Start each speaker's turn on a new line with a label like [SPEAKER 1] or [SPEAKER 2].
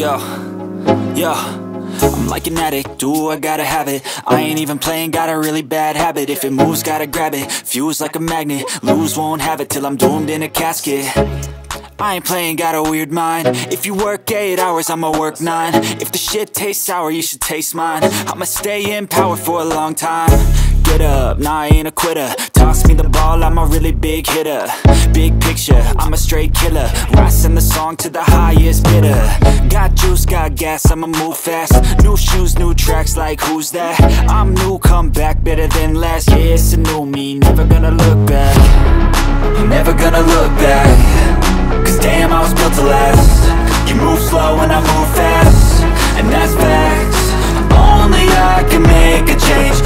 [SPEAKER 1] Yo, yo, I'm like an addict, do I gotta have it. I ain't even playing, got a really bad habit. If it moves, gotta grab it, fuse like a magnet. Lose, won't have it till I'm doomed in a casket. I ain't playing, got a weird mind. If you work 8 hours, I'ma work 9. If the shit tastes sour, you should taste mine. I'ma stay in power for a long time. Get up, nah I ain't a quitter. Toss me the ball, I'm a really big hitter. Big picture, I'm a straight killer. Rising the song to the highest bidder. Got juice, got gas, I'ma move fast. New shoes, new tracks, like who's that? I'm new, come back, better than last. Yeah, it's a new me, never gonna look back. Never gonna look back. Cause damn, I was built to last. You move slow and I move fast, and that's facts. Only I can make a change.